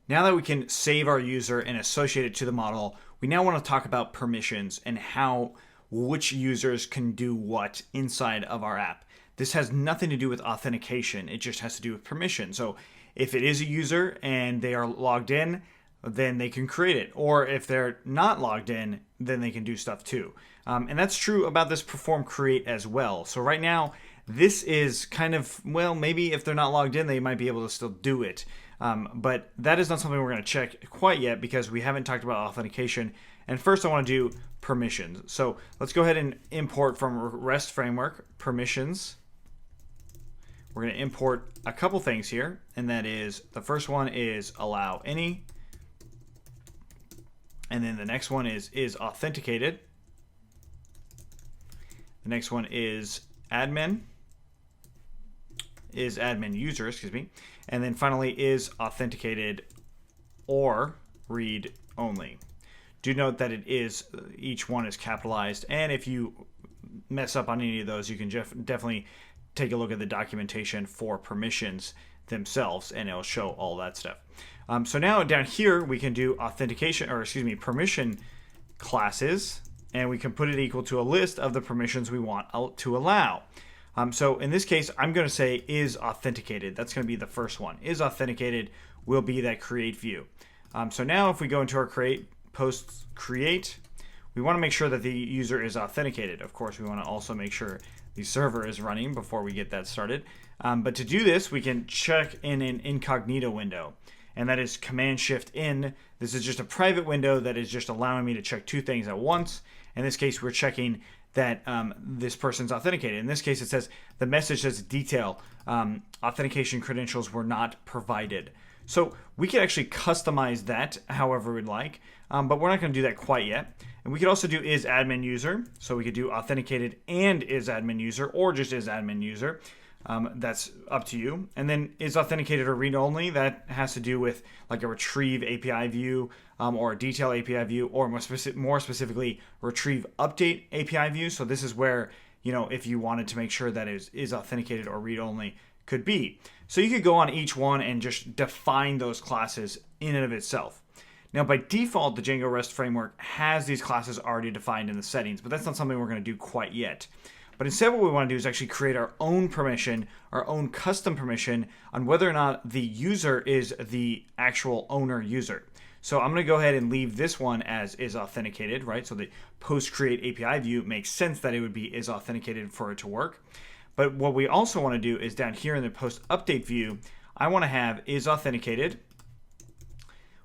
Now that we can save our user and associate it to the model, we now want to talk about permissions and how which users can do what inside of our app. This has nothing to do with authentication. It just has to do with permission. So if it is a user and they are logged in, then they can create it. Or if they're not logged in, then they can do stuff too. And that's true about this perform create as well. So right now, this is kind of, well, maybe if they're not logged in, they might be able to still do it. But that is not something we're going to check quite yet because we haven't talked about authentication. And first I want to do permissions. So let's go ahead and import from REST framework permissions. We're going to import a couple things here, and that is the first one is allow any, and then the next one is authenticated. The next one is admin user, excuse me, and then finally is authenticated or read only. Do note that each one is capitalized, and if you mess up on any of those, you can definitely take a look at the documentation for permissions themselves, and it'll show all that stuff. So now down here we can do permission classes, and we can put it equal to a list of the permissions we want to allow. So in this case, I'm going to say is authenticated. That's going to be the first one. Is authenticated will be that create view. So now if we go into our post create, we want to make sure that the user is authenticated. Of course, we want to also make sure the server is running before we get that started. But to do this, we can check in an incognito window, and that is Command-Shift-N. This is just a private window that is just allowing me to check two things at once. In this case, we're checking that this person's authenticated. In this case, it says the message says detail, authentication credentials were not provided. So we can actually customize that however we'd like, but we're not going to do that quite yet. And we could also do is admin user. So we could do authenticated and is admin user, or just is admin user. That's up to you. And then is authenticated or read only. That has to do with like a retrieve API view or a detail API view, or more specifically retrieve update API view. So this is where, if you wanted to make sure that it is authenticated or read only could be. So you could go on each one and just define those classes in and of itself. Now, by default, the Django REST framework has these classes already defined in the settings, but that's not something we're going to do quite yet. But instead, what we want to do is actually create our own permission, our own custom permission on whether or not the user is the actual owner user. So I'm going to go ahead and leave this one as is authenticated, right? So the post create API view makes sense that it would be is authenticated for it to work. But what we also want to do is down here in the post update view, I want to have is authenticated.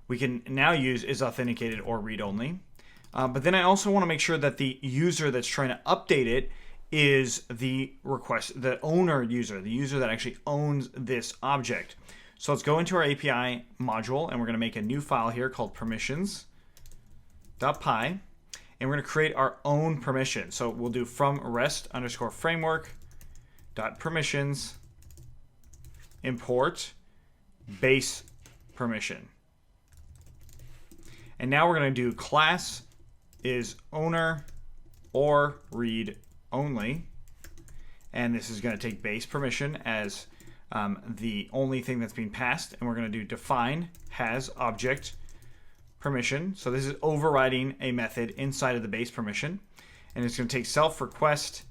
We can now use is authenticated or read only. But then I also want to make sure that the user that's trying to update it is the owner user, the user that actually owns this object. So let's go into our API module, and we're going to make a new file here called permissions.py, and we're going to create our own permission. So we'll do from rest_framework.permissions import base permission. And now we're going to do class is owner or read only, and this is going to take base permission as the only thing that's being passed, and we're going to do define has object permission. So this is overriding a method inside of the base permission, and it's going to take self request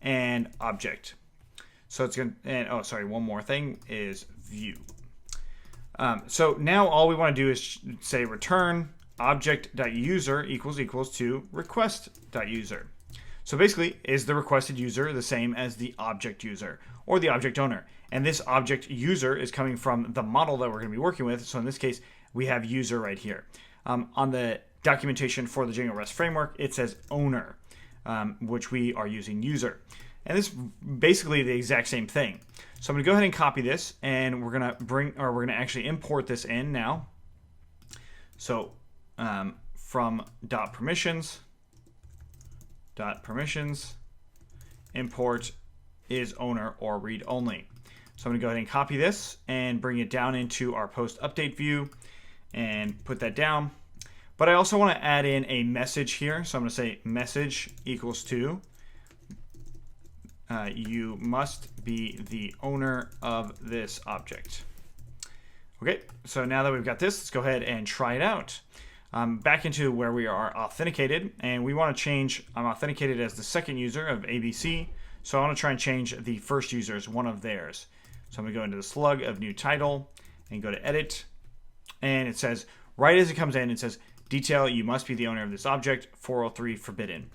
and object. So it's going to, and one more thing is view. So now all we want to do is say return object.user equals to request.user. So basically, is the requested user the same as the object user or the object owner? And this object user is coming from the model that we're going to be working with. So in this case, we have user right here. On the documentation for the Django REST framework, it says owner, which we are using user. And this is basically the exact same thing. So I'm going to go ahead and copy this, and we're going to actually import this in now. So from .permissions import is owner or read only. So I'm going to go ahead and copy this and bring it down into our post update view and put that down. But I also want to add in a message here. So I'm going to say message equals to you must be the owner of this object. Okay, so now that we've got this, let's go ahead and try it out. Back into where we are authenticated, and we want to change, I'm authenticated as the second user of ABC, so I want to try and change the first user as one of theirs. So I'm going to go into the slug of new title and go to edit, and it says, right as it comes in, it says, detail, you must be the owner of this object, 403 forbidden.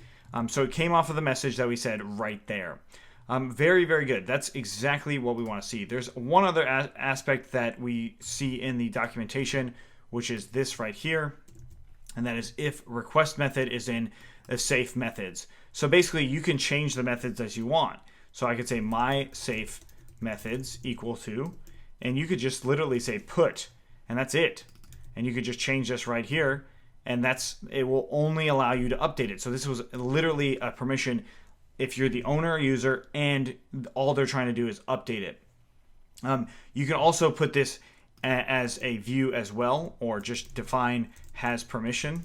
So it came off of the message that we said right there. Very, very good. That's exactly what we want to see. There's one other aspect that we see in the documentation, which is this right here. And that is if request method is in the safe methods. So basically you can change the methods as you want. So I could say my safe methods equal to, and you could just literally say put, and that's it. And you could just change this right here, and it will only allow you to update it. So this was literally a permission if you're the owner or user and all they're trying to do is update it. You can also put this as a view as well, or just define has permission,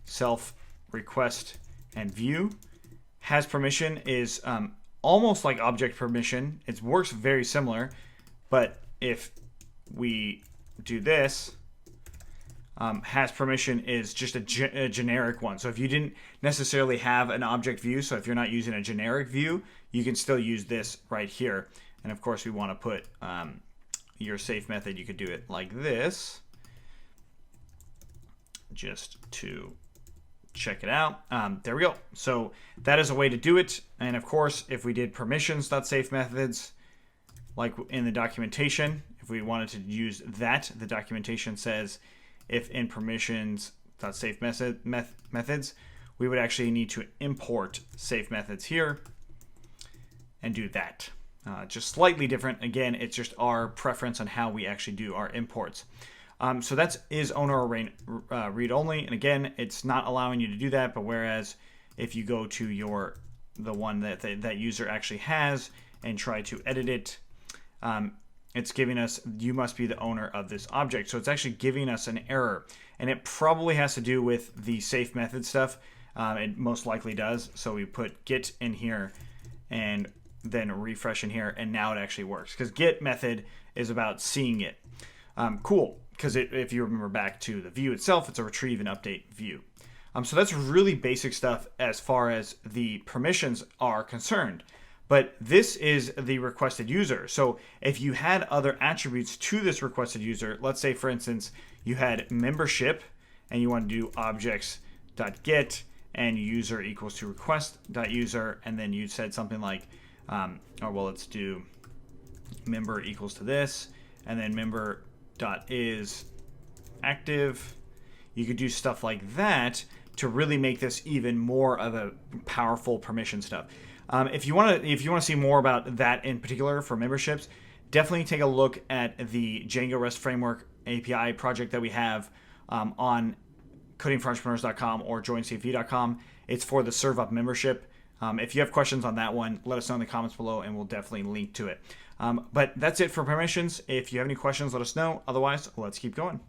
self, request, and view. Has permission is almost like object permission. It works very similar, but if we do this, has permission is just a generic one. So if you didn't necessarily have an object view, so if you're not using a generic view, you can still use this right here. And of course we want to put your safe method. You could do it like this just to check it out. There we go. So that is a way to do it. And of course, if we did permissions.safe methods, like in the documentation, if we wanted to use that, the documentation says if in permissions.safe methods, we would actually need to import safe methods here and do that. Just slightly different. Again, it's just our preference on how we actually do our imports. So that is owner or read only. And again, it's not allowing you to do that. But whereas if you go to the one that that user actually has and try to edit it, it's giving us, you must be the owner of this object. So it's actually giving us an error. And it probably has to do with the safe method stuff. It most likely does. So we put get in here and then refresh in here, and now it actually works. Because get method is about seeing it. Cool, because if you remember back to the view itself, it's a retrieve and update view. So that's really basic stuff as far as the permissions are concerned. But this is the requested user. So if you had other attributes to this requested user, let's say, for instance, you had membership, and you want to do objects.get and user equals to request.user, and then you said something like, let's do member equals to this, and then member.is active. You could do stuff like that to really make this even more of a powerful permission stuff. If you want to see more about that in particular for memberships, definitely take a look at the Django REST Framework API project that we have on codingforentrepreneurs.com or joincv.com. It's for the Serve Up membership. If you have questions on that one, let us know in the comments below, and we'll definitely link to it. But that's it for permissions. If you have any questions, let us know. Otherwise, let's keep going.